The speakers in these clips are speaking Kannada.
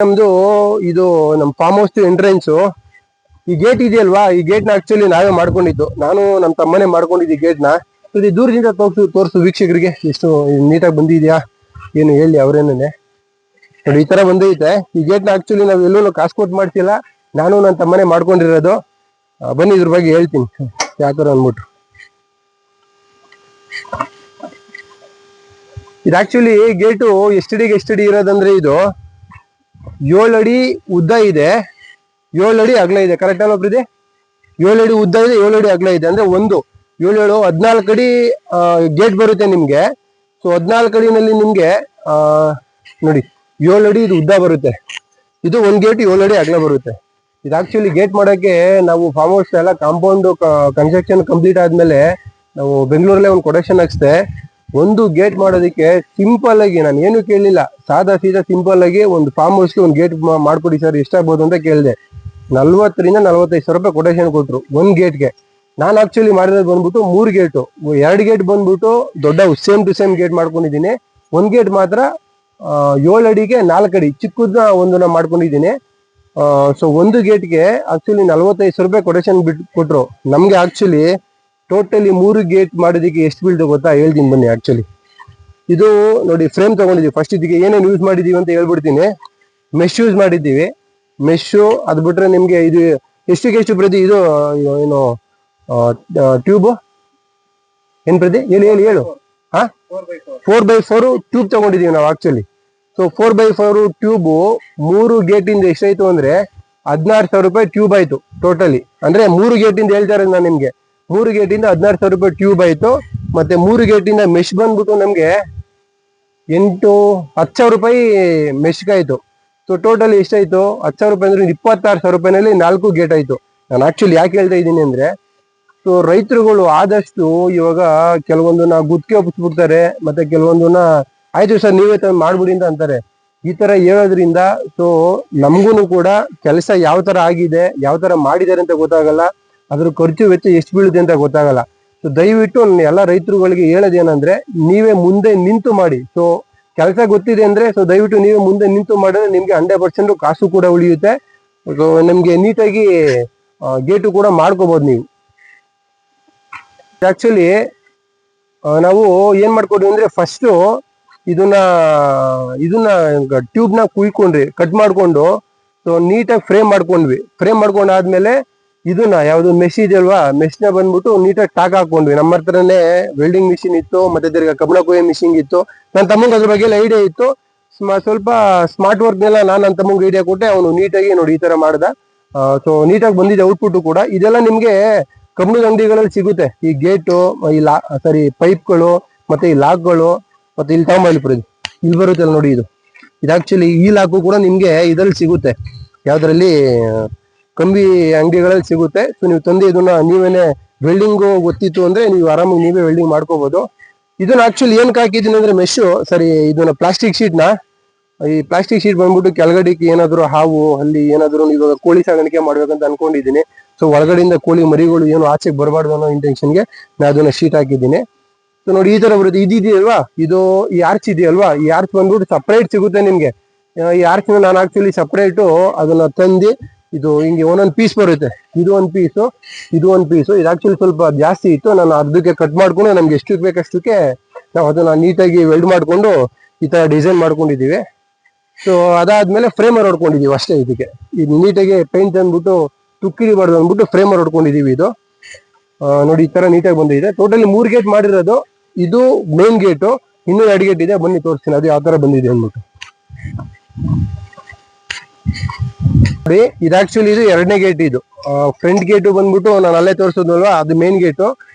ನಮ್ದು ಇದು ನಮ್ಮ ಫಾರ್ಮ್ ಹೌಸ್ ಎಂಟ್ರೆನ್ಸ್. ಈ ಗೇಟ್ ಇದೆಯಲ್ವಾ, ಈ ಗೇಟ್ ನ ಆಕ್ಚುಲಿ ನಾವೇ ಮಾಡ್ಕೊಂಡಿದ್ದು. ನಾನು ನಮ್ಮ ತಮ್ಮನೇ ಮಾಡ್ಕೊಂಡಿದ್ದೆ ಗೇಟ್ ನ. ಇದು ದೂರದಿಂದ ತೋರ್ಸು ವೀಕ್ಷಕರಿಗೆ ಎಷ್ಟು ನೀಟಾಗಿ ಬಂದಿದ್ಯಾ ಏನು ಹೇಳಿ ಅವ್ರೇನೇ. ನೋಡಿ ಈ ತರ ಬಂದೈತೆ. ಈ ಗೇಟ್ ನ ಆಕ್ಚುಲಿ ನಾವ್ ಎಲ್ಲೂ ಕಾಸು ಕೊಟ್ಟು ಮಾಡ್ತಿಲ್ಲ, ನಾನು ನನ್ನ ತಮ್ಮನೇ ಮಾಡ್ಕೊಂಡಿರೋದು. ಬನ್ನಿ ಇದ್ರ ಬಗ್ಗೆ ಹೇಳ್ತೀನಿ ಯಾತರ ಅಂದ್ಬಿಟ್ಟು. ಇದು ಆಕ್ಚುಲಿ ಗೇಟು ಎಷ್ಟಡಿ ಇರೋದಂದ್ರೆ ಇದು 7 ಅಡಿ ಉದ್ದ ಇದೆ, 7 ಅಡಿ ಅಗಲ ಇದೆ. ಕರೆಕ್ಟ್ ಅಲ್ವಾ ಪ್ರೀತಿ? 7 ಅಡಿ ಉದ್ದ ಇದೆ, 7 ಅಡಿ ಅಗಲ ಇದೆ. ಅಂದ್ರೆ 14 ಅಡಿ ಗೇಟ್ ಬರುತ್ತೆ ನಿಮ್ಗೆ. ಸೊ 14 ಅಡಿನಲ್ಲಿ ನಿಮ್ಗೆ ನೋಡಿ 7 ಅಡಿ ಇದು ಉದ್ದ ಬರುತ್ತೆ. ಇದು ಒಂದ್ ಗೇಟ್ 7 ಅಡಿ ಅಗಲ ಬರುತ್ತೆ. ಇದು ಆಕ್ಚುಲಿ ಗೇಟ್ ಮಾಡೋಕೆ ನಾವು ಫಾರ್ಮ್ ಹೌಸ್ ಎಲ್ಲ ಕಾಂಪೌಂಡ್ ಕನ್ಸ್ಟ್ರಕ್ಷನ್ ಕಂಪ್ಲೀಟ್ ಆದ್ಮೇಲೆ ನಾವು ಬೆಂಗಳೂರಲ್ಲೇ ಒಂದು ಕೊಟೇಶನ್ ಹಾಕ್ಸ್ದೆ. ಒಂದು ಗೇಟ್ ಮಾಡೋದಕ್ಕೆ ಸಿಂಪಲ್ ಆಗಿ ನಾನು ಏನು ಕೇಳಲಿಲ್ಲ, ಸಾದಾ ಸೀದಾ ಸಿಂಪಲ್ ಆಗಿ ಒಂದು ಫಾರ್ಮ್ ಹೌಸ್ಗೆ ಒಂದು ಗೇಟ್ ಮಾಡ್ಕೊಡಿ ಸರ್ ಎಷ್ಟಾಗ್ಬೋದು ಅಂತ ಕೇಳಿದೆ. 40 ರಿಂದ 45 ಸಾವಿರ ರೂಪಾಯಿ ಕೊಟೇಶನ್ ಕೊಟ್ರು ಒಂದ್ ಗೇಟ್ಗೆ. ನಾನು ಆಕ್ಚುಲಿ ಮಾಡಿರೋದು ಬಂದ್ಬಿಟ್ಟು 3 ಗೇಟು, 2 ಗೇಟ್ ಬಂದ್ಬಿಟ್ಟು ದೊಡ್ಡ ಸೇಮ್ ಟು ಸೇಮ್ ಗೇಟ್ ಮಾಡ್ಕೊಂಡಿದ್ದೀನಿ. ಒಂದ್ ಗೇಟ್ ಮಾತ್ರ 7 ಅಡಿಗೆ 4 ಅಡಿ ಚಿಕ್ಕದನ್ನ ಒಂದನ್ನ ಮಾಡ್ಕೊಂಡಿದ್ದೀನಿ. ಸೊ ಒಂದು ಗೇಟ್ಗೆ ಆಕ್ಚುಲಿ 45 ಸಾವಿರ ರೂಪಾಯಿ ಕೊಟೇಶನ್ ಕೊಟ್ರು. ನಮ್ಗೆ ಆಕ್ಚುಲಿ ಟೋಟಲಿ 3 ಗೇಟ್ ಮಾಡೋದಕ್ಕೆ ಎಷ್ಟು ಬೀಳ್ತು ಗೊತ್ತಾ? ಹೇಳ್ತೀನಿ ಬನ್ನಿ. ಆಕ್ಚುಲಿ ಇದು ನೋಡಿ ಫ್ರೇಮ್ ತಗೊಂಡಿದ್ದೀವಿ. ಫಸ್ಟ್ ಇದಕ್ಕೆ ಏನೇನು ಯೂಸ್ ಮಾಡಿದೀವಿ ಅಂತ ಹೇಳ್ಬಿಡ್ತೀನಿ. ಮೆಶ್ ಯೂಸ್ ಮಾಡಿದ್ದೀವಿ, ಮೆಶು. ಅದು ಬಿಟ್ರೆ ನಿಮ್ಗೆ ಇದು ಎಷ್ಟು ಪ್ರತಿ ಇದು ಏನು ಟ್ಯೂಬ್ ಏನ್ ಪ್ರತಿ ಹೇಳು ಹಾ 4x4 ಟ್ಯೂಬ್ ತಗೊಂಡಿದೀವಿ ನಾವು actually. So 4x4 tube 3 gate ಇಂದ ಎಷ್ಟಾಯ್ತು ಅಂದ್ರೆ 16 ಸಾವಿರ ರೂಪಾಯಿ ಟ್ಯೂಬ್ ಆಯ್ತು ಟೋಟಲಿ. ಅಂದ್ರೆ 3 ಗೇಟ್ ಇಂದ ಹೇಳ್ತಾ ಇರೋದು ನಾನು ನಿಮ್ಗೆ. 3 ಗೇಟ್ ಇಂದ 16 ಸಾವಿರ ರೂಪಾಯಿ ಟ್ಯೂಬ್ ಆಯ್ತು. ಮತ್ತೆ 3 ಗೇಟ್ ಇಂದ ಮೆಶ್ ಬಂದ್ಬಿಟ್ಟು ನಮ್ಗೆ 10 ಸಾವಿರ ರೂಪಾಯಿ ಮೆಶ್ಗಾಯ್ತು. ಸೊ ಟೋಟಲ್ ಎಷ್ಟಾಯ್ತು? 10 ಸಾವಿರ ರೂಪಾಯಿ ಅಂದ್ರೆ 26 ಸಾವಿರ ರೂಪಾಯಿನಲ್ಲಿ 4 ಗೇಟ್ ಆಯ್ತು. ನಾನು ಆಕ್ಚುಲಿ ಯಾಕೆ ಹೇಳ್ತಾ ಇದ್ದೀನಿ ಅಂದ್ರೆ, ಸೊ ರೈತರುಗಳು ಆದಷ್ಟು ಇವಾಗ ಕೆಲವೊಂದನ್ನ ಗುತ್ತಿಗೆ ಒಪ್ಪಿಸ್ಬಿಡ್ತಾರೆ, ಮತ್ತೆ ಕೆಲವೊಂದನ್ನ ಆಯ್ತು ಸರ್ ನೀವೇ ತಂದು ಮಾಡ್ಬಿಡಿ ಅಂತ ಅಂತಾರೆ. ಈ ತರ ಹೇಳೋದ್ರಿಂದ ಸೊ ನಮ್ಗೂನು ಕೂಡ ಕೆಲಸ ಯಾವ ತರ ಆಗಿದೆ, ಯಾವ ತರ ಮಾಡಿದ್ದಾರೆ ಅಂತ ಗೊತ್ತಾಗಲ್ಲ, ಅದ್ರ ಖರ್ಚು ವೆಚ್ಚ ಎಷ್ಟು ಬೀಳುತ್ತೆ ಅಂತ ಗೊತ್ತಾಗಲ್ಲ. ಸೊ ದಯವಿಟ್ಟು ಎಲ್ಲ ರೈತರುಗಳಿಗೆ ಹೇಳೋದೇನಂದ್ರೆ, ನೀವೇ ಮುಂದೆ ನಿಂತು ಮಾಡಿ. ಸೊ ಕೆಲಸ ಗೊತ್ತಿದೆ ಅಂದ್ರೆ ಸೊ ದಯವಿಟ್ಟು ನೀವೇ ಮುಂದೆ ನಿಂತು ಮಾಡಿದ್ರೆ ನಿಮ್ಗೆ 100% ಕಾಸು ಕೂಡ ಉಳಿಯುತ್ತೆ. ನಿಮ್ಗೆ ನೀಟಾಗಿ ಗೇಟು ಕೂಡ ಮಾಡ್ಕೋಬಹುದು ನೀವು. ಆಕ್ಚುಲಿ ನಾವು ಏನ್ ಮಾಡ್ಕೊಡ್ವಿ ಅಂದ್ರೆ, ಫಸ್ಟ್ ಇದನ್ನ ಟ್ಯೂಬ್ ನ ಕುಯ್ಕೊಂಡ್ರಿ, ಕಟ್ ಮಾಡ್ಕೊಂಡು ಸೊ ನೀಟಾಗಿ ಫ್ರೇಮ್ ಮಾಡ್ಕೊಂಡ್ವಿ. ಫ್ರೇಮ್ ಮಾಡ್ಕೊಂಡಾದ್ಮೇಲೆ ಇದನ್ನ ಯಾವ್ದು ಮೆಶ್ ಇದೆಯಲ್ವಾ, ಮೆಶ್ ನ ಬಂದ್ಬಿಟ್ಟು ನೀಟಾಗಿ ಟಾಕ್ ಹಾಕೊಂಡ್ವಿ. ನಮ್ಮ ಹತ್ರನೇ ವೆಲ್ಡಿಂಗ್ ಮಿಷಿನ್ ಇತ್ತು, ಮತ್ತೆ ತಿರ್ಗಾ ಕಬ್ಬಣ ಕೊಯ್ಯೋ ಮಿಷಿನ್ ಇತ್ತು. ನನ್ನ ತಮ್ಮಂಗೆ ಅದ್ರ ಬಗ್ಗೆ ಎಲ್ಲ ಐಡಿಯಾ ಇತ್ತು. ಸ್ವಲ್ಪ ಸ್ಮಾರ್ಟ್ ವರ್ಕ್ ನೆಲ್ಲ ನಾನು ನನ್ನ ತಮ್ಮಂಗೆ ಐಡಿಯಾ ಕೊಟ್ಟೆ, ಅವನು ನೀಟಾಗಿ ನೋಡಿ ಈ ತರ ಮಾಡ್ದ. ಸೊ ನೀಟಾಗಿ ಬಂದಿದೆ ಔಟ್ಪುಟ್ ಕೂಡ. ಇದೆಲ್ಲ ನಿಮ್ಗೆ ಕಬ್ಬಣದ ಅಂಗಡಿಗಳಲ್ಲಿ ಸಿಗುತ್ತೆ. ಈ ಗೇಟು, ಈ ಪೈಪ್ಗಳು, ಮತ್ತೆ ಈ ಲಾಕ್ಗಳು, ಮತ್ತೆ ಇಲ್ಲಿ ತಗೊಂಬಲ್ಲಿ ಇಲ್ಲಿ ಬರುತ್ತಲ್ಲ ನೋಡಿ ಇದು ಆಕ್ಚುಲಿ ಈ ಲಾಕು ಕೂಡ ನಿಮ್ಗೆ ಇದ್ರಲ್ಲಿ ಸಿಗುತ್ತೆ, ಯಾವ್ದ್ರಲ್ಲಿ ಕಂಬಿ ಅಂಗಡಿಗಳಲ್ಲಿ ಸಿಗುತ್ತೆ. ಸೊ ನೀವು ತಂದು ಇದನ್ನ ನೀವೇನೆ ವೆಲ್ಡಿಂಗ್ ಗೊತ್ತಿತ್ತು ಅಂದ್ರೆ ನೀವು ಆರಾಮಾಗಿ ನೀವೇ ವೆಲ್ಡಿಂಗ್ ಮಾಡ್ಕೋಬಹುದು. ಇದನ್ನ ಆಕ್ಚುಲಿ ಏನಕ್ಕೆ ಹಾಕಿದ್ದೀನಿ ಅಂದ್ರೆ ಮೆಶ್ ಇದನ್ನ ಪ್ಲಾಸ್ಟಿಕ್ ಶೀಟ್ ನ, ಈ ಪ್ಲಾಸ್ಟಿಕ್ ಶೀಟ್ ಬಂದ್ಬಿಟ್ಟು ಕೆಳಗಡೆಗೆ ಏನಾದ್ರು ಹಾವು ಅಲ್ಲಿ ಏನಾದ್ರು ಇವಾಗ ಕೋಳಿ ಸಾಗಾಣಿಕೆ ಮಾಡ್ಬೇಕಂತ ಅನ್ಕೊಂಡಿದ್ದೀನಿ. ಸೊ ಒಳಗಡೆಯಿಂದ ಕೋಳಿ ಮರಿಗಳು ಏನು ಆಚೆಗೆ ಬರಬಾರ್ದು ಅನ್ನೋ ಇಂಟೆನ್ಷನ್ಗೆ ನಾನು ಅದನ್ನ ಶೀಟ್ ಹಾಕಿದ್ದೀನಿ. ಸೊ ನೋಡಿ ಈ ತರ ಬರುತ್ತೆ. ಇದೆಯಲ್ವಾ, ಇದು ಈ ಆರ್ಚ್ ಇದೆಯಲ್ವಾ, ಈ ಆರ್ಚ್ ಬಂದ್ಬಿಟ್ಟು ಸಪ್ರೇಟ್ ಸಿಗುತ್ತೆ ನಿಮ್ಗೆ. ಈ ಆರ್ಚ್ ನಾನು ಆಕ್ಚುಲಿ ಸಪ್ರೇಟು ಅದನ್ನ ತಂದು ಇದು ಹಿಂಗೆ ಒಂದೊಂದು ಪೀಸ್ ಬರುತ್ತೆ. ಇದು ಒಂದು ಪೀಸು, ಇದು ಒಂದು ಪೀಸು. ಇದು ಆಕ್ಚುಲಿ ಸ್ವಲ್ಪ ಜಾಸ್ತಿ ಇತ್ತು, ನಾನು ಅರ್ಧಕ್ಕೆ ಕಟ್ ಮಾಡ್ಕೊಂಡು ನಮ್ಗೆ ಎಷ್ಟು ಬೇಕಷ್ಟಕ್ಕೆ ನಾವು ಅದನ್ನ ನೀಟಾಗಿ ವೆಲ್ಡ್ ಮಾಡ್ಕೊಂಡು ಈ ತರ ಡಿಸೈನ್ ಮಾಡ್ಕೊಂಡಿದೀವಿ. ಸೊ ಅದಾದ್ಮೇಲೆ ಫ್ರೇಮರ್ ಹೊಡ್ಕೊಂಡಿದೀವಿ ಅಷ್ಟೇ. ಇದಕ್ಕೆ ಇದು ನೀಟಾಗಿ ಪೇಂಟ್ ಅಂದ್ಬಿಟ್ಟು ತುಕ್ಕಿಡಿಬಾರ್ದು ಅಂದ್ಬಿಟ್ಟು ಫ್ರೇಮರ್ ಹೊಡ್ಕೊಂಡಿದೀವಿ. ಇದು ನೋಡಿ ಈ ತರ ನೀಟಾಗಿ ಬಂದಿದೆ. ಟೋಟಲಿ 3 ಗೇಟ್ ಮಾಡಿರೋದು. ಇದು ಮೇನ್ ಗೇಟು, ಇನ್ನೂ 2 ಗೇಟ್ ಇದೆ, ಬನ್ನಿ ತೋರಿಸ್ತೀನಿ ಅದು ಯಾವ ತರ ಬಂದಿದೆ ಅಂದ್ಬಿಟ್ಟು. ನೋಡಿ ಇದು ಆಕ್ಚುಲಿ ಇದು 2ನೇ ಗೇಟ್. ಇದು ಫ್ರಂಟ್ ಗೇಟು ಬಂದ್ಬಿಟ್ಟು ನಾನು ಅಲ್ಲೇ ತೋರಿಸೋದಲ್ವಾ, ಅದು ಮೇನ್ ಗೇಟು.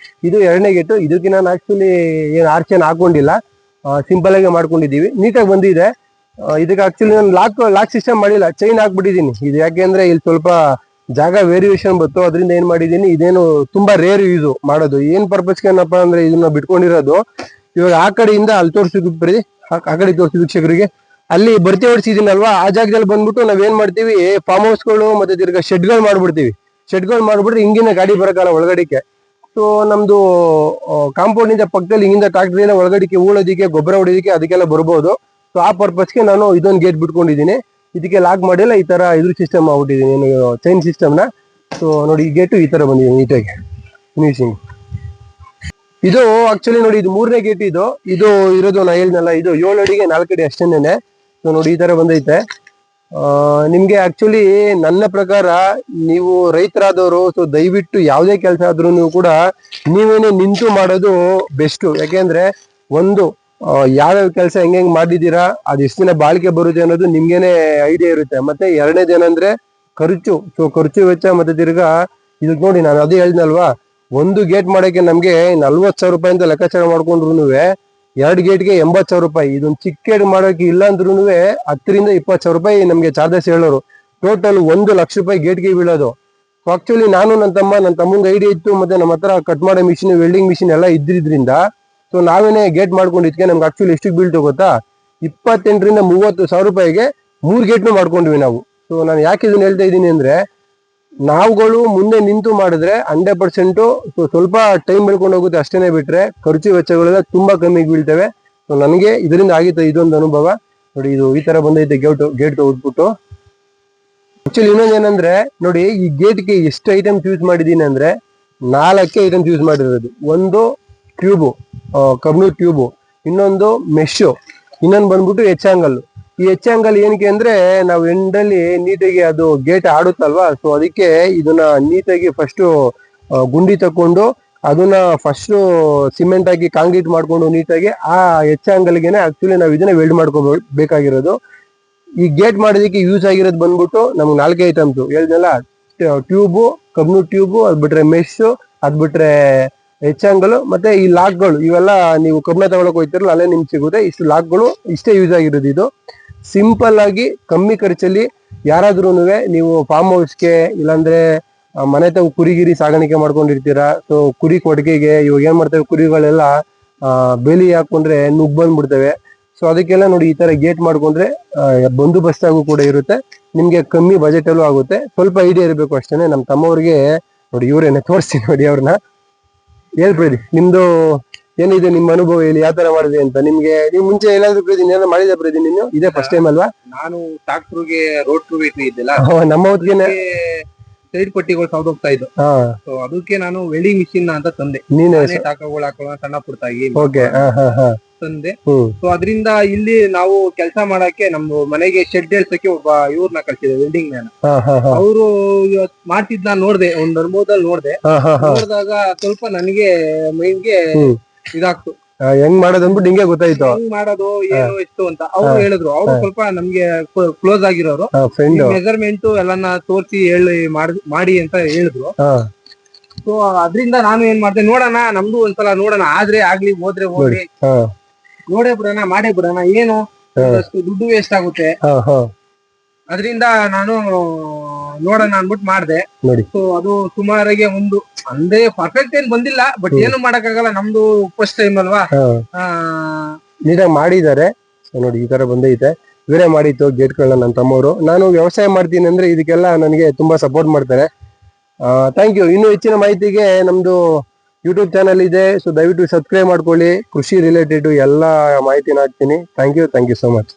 ಇದು 2ನೇ ಗೇಟು. ಇದಕ್ಕೆ ನಾನು ಆಕ್ಚುಲಿ ಏನು ಆರ್ಚ್ ಏನು ಹಾಕೊಂಡಿಲ್ಲ, ಸಿಂಪಲ್ ಆಗಿ ಮಾಡ್ಕೊಂಡಿದೀವಿ, ನೀಟಾಗಿ ಬಂದಿದೆ. ಇದಕ್ಕೆ ಆಕ್ಚುಲಿ ನಾನು ಲಾಕ್ ಸಿಸ್ಟಮ್ ಮಾಡಿಲ್ಲ, ಚೈನ್ ಹಾಕ್ಬಿಟ್ಟಿದ್ದೀನಿ. ಇದು ಯಾಕೆಂದ್ರೆ ಇಲ್ಲಿ ಸ್ವಲ್ಪ ಜಾಗ ವೇರಿಯೇಷನ್ ಬಂತು, ಅದರಿಂದ ಏನ್ ಮಾಡಿದೀನಿ, ಇದೇನು ತುಂಬಾ ರೇರ್ ಯೂಸ್ ಮಾಡೋದು. ಏನ್ ಪರ್ಪಸ್ಗೆ ಏನಪ್ಪಾ ಅಂದ್ರೆ ಇದನ್ನ ಬಿಟ್ಕೊಂಡಿರೋದು, ಇವಾಗ ಆ ಕಡೆಯಿಂದ ಅಲ್ಲಿ ತೋರಿಸಿದ್ರಿ, ಆ ಕಡೆ ತೋರಿಸಿ ವೀಕ್ಷಕರಿಗೆ, ಅಲ್ಲಿ ಬರ್ತಿ ಹೊಡಿಸಿದೀನಲ್ವಾ, ಆ ಜಾಗದಲ್ಲಿ ಬಂದ್ಬಿಟ್ಟು ನಾವೇನ್ ಮಾಡ್ತೀವಿ, ಫಾರ್ಮ್ ಹೌಸ್ಗಳು ಮತ್ತೆ ತಿರ್ಗಾ ಶೆಡ್ಗಳು ಮಾಡ್ಬಿಡ್ತೀವಿ. ಶೆಡ್ಗಳು ಮಾಡ್ಬಿಟ್ರೆ ಹಿಂಗಿನ ಗಾಡಿ ಬರಕಲ್ಲ ಒಳಗಡೆಗೆ. ಸೊ ನಮ್ದು ಕಾಂಪೌಂಡ್ ಇಂದ ಪಕ್ಕದಲ್ಲಿ ಹಿಂಗಿಂದ ಟ್ರಾಕ್ಟರ್ ಒಳಗಡೆಗೆ ಉಳೋದಿಕ್ಕೆ, ಗೊಬ್ಬರ ಹೊಡಿಯೋದಿಕ್ಕೆ ಅದಕ್ಕೆಲ್ಲ ಬರ್ಬೋದು. ಸೊ ಆ ಪರ್ಪಸ್ಗೆ ನಾನು ಇದೊಂದು ಗೇಟ್ ಬಿಟ್ಕೊಂಡಿದ್ದೀನಿ. ಇದಕ್ಕೆ ಲಾಕ್ ಮಾಡಿಲ್ಲ, ಈ ತರ ಇದ್ರ ಸಿಸ್ಟಮ್ ಆಗ್ಬಿಟ್ಟಿದೀನಿ, ಚೈನ್ ಸಿಸ್ಟಮ್ನ. ಸೊ ನೋಡಿ ಈ ಗೇಟು ಈ ತರ ಬಂದಿದೆ ನೀಟಾಗಿ ಫಿನಿಶಿಂಗ್. ಇದು ಆಕ್ಚುಲಿ ನೋಡಿ ಇದು 3ನೇ ಗೇಟ್. ಇದು ಇರೋದು ನಾ ಹೇಳಿದ್ನಲ್ಲ, ಇದು 7 ಅಡಿಗೆ 4 ಅಡಿ ಅಷ್ಟೇನೆ. ಸೊ ನೋಡಿ ಈ ತರ ಬಂದೈತೆ. ನಿಮ್ಗೆ ಆಕ್ಚುಲಿ ನನ್ನ ಪ್ರಕಾರ ನೀವು ರೈತರಾದವರು, ಸೊ ದಯವಿಟ್ಟು ಯಾವುದೇ ಕೆಲಸ ಆದ್ರೂ ಕೂಡ ನೀವೇನೆ ನಿಂತು ಮಾಡೋದು ಬೆಸ್ಟ್. ಯಾಕೆಂದ್ರೆ ಒಂದು ಯಾವ್ಯಾವ ಕೆಲಸ ಹೆಂಗ್ ಮಾಡಿದೀರಾ, ಅದು ಎಷ್ಟು ದಿನ ಬಾಳಿಕೆ ಬರುತ್ತೆ ಅನ್ನೋದು ನಿಮ್ಗೇನೆ ಐಡಿಯಾ ಇರುತ್ತೆ. ಮತ್ತೆ ಎರಡನೇದೇನಂದ್ರೆ ಖರ್ಚು. ಸೊ ಖರ್ಚು ವೆಚ್ಚ ಮತ್ತೆ ತಿರ್ಗಾ ಇದಕ್ ನೋಡಿ ನಾನು ಅದೇ ಹೇಳಿದ್ನಲ್ವಾ, ಒಂದು ಗೇಟ್ ಮಾಡಕ್ಕೆ ನಮ್ಗೆ 40,000 ರೂಪಾಯಿ ಅಂತ ಲೆಕ್ಕಾಚಾರ ಮಾಡ್ಕೊಂಡ್ರು 2 ಗೇಟ್ಗೆ 80,000 ರೂಪಾಯಿ. ಇದೊಂದು ಚಿಕ್ಕ ಗೇಟ್ ಮಾಡೋಕೆ ಇಲ್ಲ ಅಂದ್ರೂ 10,000 ರಿಂದ 20,000 ರೂಪಾಯಿ ನಮ್ಗೆ ಚಾರ್ಜಸ್ ಹೇಳೋರು. ಟೋಟಲ್ 1 ಲಕ್ಷ ರೂಪಾಯಿ ಗೇಟ್ಗೆ ಬೀಳೋದು. ಆಕ್ಚುಲಿ ನಾನು ನನ್ನ ತಮ್ಮಂಗೆ ಐಡಿಯಾ ಇತ್ತು, ಮತ್ತೆ ನಮ್ಮ ಹತ್ರ ಕಟ್ ಮಾಡೋ ಮಿಷಿನ್, ವೆಲ್ಡಿಂಗ್ ಮಿಷಿನ್ ಎಲ್ಲ ಇದ್ದಿದ್ರಿಂದ ಸೊ ನಾವೇನೆ ಗೇಟ್ ಮಾಡ್ಕೊಂಡಿದ್ಕೆ ನಮ್ಗೆ ಆಕ್ಚುಲಿ ಎಷ್ಟಕ್ಕೆ ಬೀಳ್ತು ಗೊತ್ತಾ, 28,000 ರಿಂದ 30,000 ರೂಪಾಯಿಗೆ 3 ಗೇಟ್ನು ಮಾಡ್ಕೊಂಡ್ವಿ ನಾವು. ಸೊ ನಾನು ಯಾಕೆ ಇದನ್ನ ಹೇಳ್ತಾ ಇದ್ದೀನಿ ಅಂದ್ರೆ, ನಾವುಗಳು ಮುಂದೆ ನಿಂತು ಮಾಡಿದ್ರೆ 100% ಸ್ವಲ್ಪ ಟೈಮ್ ಬೆಳ್ಕೊಂಡು ಹೋಗುತ್ತೆ ಅಷ್ಟೇನೆ, ಬಿಟ್ರೆ ಖರ್ಚು ವೆಚ್ಚಗಳೆಲ್ಲ ತುಂಬಾ ಕಮ್ಮಿ ಬೀಳ್ತವೆ. ಸೊ ನನಗೆ ಇದರಿಂದ ಆಗಿತ್ತು ಇದೊಂದು ಅನುಭವ. ನೋಡಿ ಇದು ಈ ತರ ಬಂದೈತೆ ಗೇಟ್ ಉಟ್ಬಿಟ್ಟು. ಆಕ್ಚುಲಿ ಇನ್ನೊಂದೇನಂದ್ರೆ ನೋಡಿ, ಈ ಗೇಟ್ಗೆ ಎಷ್ಟು ಐಟಮ್ಸ್ ಯೂಸ್ ಮಾಡಿದೀನಿ ಅಂದ್ರೆ 4 ಐಟಮ್ಸ್ ಯೂಸ್ ಮಾಡಿರೋದು. ಒಂದು ಟ್ಯೂಬು, ಕಬ್ಬಿಣ ಟ್ಯೂಬು, ಇನ್ನೊಂದು ಮೆಶು, ಇನ್ನೊಂದು ಬಂದ್ಬಿಟ್ಟು ಎಚ್ ಆಂಗಲ್. ಈ ಎಚ್ ಆಂಗಲ್ ಏನಕ್ಕೆ ಅಂದ್ರೆ ನಾವು ಎಂಡಲ್ಲಿ ನೀಟಾಗಿ ಅದು ಗೇಟ್ ಆಡುತ್ತಲ್ವಾ, ಸೊ ಅದಕ್ಕೆ ಇದನ್ನ ನೀಟಾಗಿ ಫಸ್ಟ್ ಗುಂಡಿ ತಕೊಂಡು ಅದನ್ನ ಫಸ್ಟ್ ಸಿಮೆಂಟ್ ಹಾಕಿ ಕಾಂಕ್ರೀಟ್ ಮಾಡ್ಕೊಂಡು ನೀಟಾಗಿ ಆ ಎಚ್ ಆಂಗಲ್ಗೆನೆ ಆಕ್ಚುಲಿ ನಾವು ಇದನ್ನ ವೆಲ್ಡ್ ಮಾಡ್ಕೋಬೇಕಾಗಿರೋದು. ಈ ಗೇಟ್ ಮಾಡೋದಕ್ಕೆ ಯೂಸ್ ಆಗಿರೋದು ಬಂದ್ಬಿಟ್ಟು ನಮ್ಗೆ 4 ಐಟಮ್ಸ್ ಹೇಳಿದ್ನಲ್ಲ, ಟ್ಯೂಬು, ಕಬ್ಬಿಣ ಟ್ಯೂಬು, ಅದ್ ಬಿಟ್ರೆ ಮೆಶ್, ಅದ್ ಬಿಟ್ರೆ ಎಚ್ ಆಂಗಲ್, ಮತ್ತೆ ಈ ಲಾಕ್ಗಳು. ಇವೆಲ್ಲ ನೀವು ಕಬ್ಬಿಣ ತಗೊಳಕ್ ಹೋಗ್ತಿರಲ್ಲ ಅಲ್ಲೇ ನಿಮ್ಗೆ ಸಿಗುತ್ತೆ. ಇಷ್ಟು ಲಾಕ್ಗಳು ಇಷ್ಟೇ ಯೂಸ್ ಆಗಿರೋದು. ಇದು ಸಿಂಪಲ್ ಆಗಿ ಕಮ್ಮಿ ಖರ್ಚಲ್ಲಿ ಯಾರಾದ್ರೂ ನೀವು ಫಾರ್ಮ್ ಹೌಸ್ಗೆ ಇಲ್ಲಾಂದ್ರೆ ಮನೆ ತಾವು ಕುರಿಗಿರಿ ಸಾಗಾಣಿಕೆ ಮಾಡ್ಕೊಂಡಿರ್ತೀರಾ. ಸೊ ಕುರಿ ಕೊಟ್ಟಿಗೆಗೆ ಇವಾಗ ಏನ್ ಮಾಡ್ತೇವೆ, ಕುರಿಗಳೆಲ್ಲ ಬೇಲಿ ಹಾಕೊಂಡ್ರೆ ನುಗ್ ಬಂದ್ಬಿಡ್ತವೆ. ಸೊ ಅದಕ್ಕೆಲ್ಲ ನೋಡಿ ಈ ತರ ಗೇಟ್ ಮಾಡ್ಕೊಂಡ್ರೆ ಬಂದೋಬಸ್ತಾಗೂ ಕೂಡ ಇರುತ್ತೆ, ನಿಮ್ಗೆ ಕಮ್ಮಿ ಬಜೆಟ್ ಅಲ್ಲೂ ಆಗುತ್ತೆ. ಸ್ವಲ್ಪ ಐಡಿಯಾ ಇರಬೇಕು ಅಷ್ಟೇನೆ. ನಮ್ಮ ತಮ್ಮವ್ರಿಗೆ ನೋಡಿ ಇವ್ರೇನೆ ತೋರಿಸ್ತೀನಿ ನೋಡಿ, ಅವ್ರನ್ನ ಹೇಳ್ಬೇಡಿ ನಿಮ್ದು ಏನಿದೆ, ನಿಮ್ಮ ಅನುಭವ ಹೇಳಿ ಯಾವ ತರ ಮಾಡಿದೆ ಅಂತ. ನೀವು ಮುಂಚೆ ಏನಾದ್ರು ಏನಾದ್ರು ಮಾಡಿದ ಪ್ರದಿ ನೀನು ಇದೇ ಫಸ್ಟ್ ಟೈಮ್ ಅಲ್ವಾ? ನಾನು ಟ್ರಾಕ್ಟರ್ಗೆ ರೋಡ್ ಟ್ರೂ ಇದ್ದಿಲ್ಲ, ನಮ್ಮ ಹೊತ್ತಿಗೆ ಸೈಡ್ ಪಟ್ಟಿಗಳು ಸೌದೋಗ್ತಾ ಇದ್ದು. ಸೊ ಅದಕ್ಕೆ ನಾನು ವೆಲ್ಡಿಂಗ್ ಮಿಷಿನ್ ಅಂತ ತಂದೆ. ನೀನೇ ಟಾಕಗಳು ಹಾಕೊಳ್ಳೋ ಸಣ್ಣ ಪುಟ್ಟಾಗಿ ತಂದೆ. ಸೊ ಅದರಿಂದ ಇಲ್ಲಿ ನಾವು ಕೆಲಸ ಮಾಡಕ್ಕೆ ನಮ್ಮ ಮನೆಗೆ ಶೆಡ್ ಹೇಳ್ಸಕ್ಕೆ ಒಬ್ಬ ಇವ್ರನ್ನ ಕಳ್ಸಿದೆ, ವೆಲ್ಡಿಂಗ್ ಮ್ಯಾನ್. ಅವರು ಮಾಡ್ತಿದ್ ನೋಡ್ದೆ, ಒಂದ್ ಅನುಭವದಲ್ಲಿ ನೋಡಿದಾಗ ಸ್ವಲ್ಪ ನನಗೆ ಮೈಂಡ್ಗೆ ಇದಾಗ್ತು, ಹೆಂಗ್ ಮಾಡೋದು ಅಂದ್ಬಿಟ್ಟು ಹಿಂಗೆ ಗೊತ್ತಾಯ್ತು, ಹೆಂಗ್ ಮಾಡೋದು ಏನು ಎಷ್ಟು ಅಂತ. ಅವ್ರು ಹೇಳಿದ್ರು, ಅವ್ರು ಸ್ವಲ್ಪ ನಮ್ಗೆ ಕ್ಲೋಸ್ ಆಗಿರೋರು, ಮೆಜರ್ಮೆಂಟ್ ಎಲ್ಲಾನ ತೋರಿಸಿ ಹೇಳಿ ಮಾಡಿ ಅಂತ ಹೇಳಿದ್ರು. ಸೊ ಅದ್ರಿಂದ ನಾನು ಏನ್ ಮಾಡ್ದೆ, ನೋಡೋಣ ನಮ್ದು ಒಂದ್ಸಲ ನೋಡೋಣ, ಆದ್ರೆ ಆಗ್ಲಿ ಹೋದ್ರೆ ಹೋಗ್ಲಿ, ನೋಡೇ ಬಿಡೋಣ, ಮಾಡೇ ಬಿಡೋಣ, ಏನು ದುಡ್ಡು ವೇಸ್ಟ್ ಆಗುತ್ತೆ. ಅದರಿಂದ ನಾನು ನೋಡೋಣ ಅನ್ಬಿಟ್ಟು ಮಾಡ್ದೆ. ಸೊ ಅದು ಸುಮಾರಿಗೆ ಒಂದು ಅಂದ್ರೆ ಪರ್ಫೆಕ್ಟ್ ಏನ್ ಬಂದಿಲ್ಲ, ಬಟ್ ಏನು ಮಾಡಕ್ಕಾಗಲ್ಲ, ನಮ್ದು ಫಸ್ಟ್ ಟೈಮ್ ಅಲ್ವಾ. ನೀಟಾಗಿ ಮಾಡಿದ್ದಾರೆ ನೋಡಿ, ಈ ತರ ಬಂದೈತೆ. ಇವರೇ ಮಾಡಿತ್ತು ಗೇಟ್ಗಳನ್ನ ನನ್ನ ತಮ್ಮವರು. ನಾನು ವ್ಯವಸಾಯ ಮಾಡ್ತೀನಿ ಅಂದ್ರೆ ಇದಕ್ಕೆಲ್ಲ ನನಗೆ ತುಂಬಾ ಸಪೋರ್ಟ್ ಮಾಡ್ತಾರೆ. Thank you. ಇನ್ನೂ ಹೆಚ್ಚಿನ ಮಾಹಿತಿಗೆ ನಮ್ದು ಯೂಟ್ಯೂಬ್ ಚಾನಲ್ ಇದೆ, ಸೊ ದಯವಿಟ್ಟು ಸಬ್ಸ್ಕ್ರೈಬ್ ಮಾಡ್ಕೊಳ್ಳಿ. ಕೃಷಿ ರಿಲೇಟೆಡ್ ಎಲ್ಲ ಮಾಹಿತಿನ ಹಾಕ್ತೀನಿ. Thank you so much.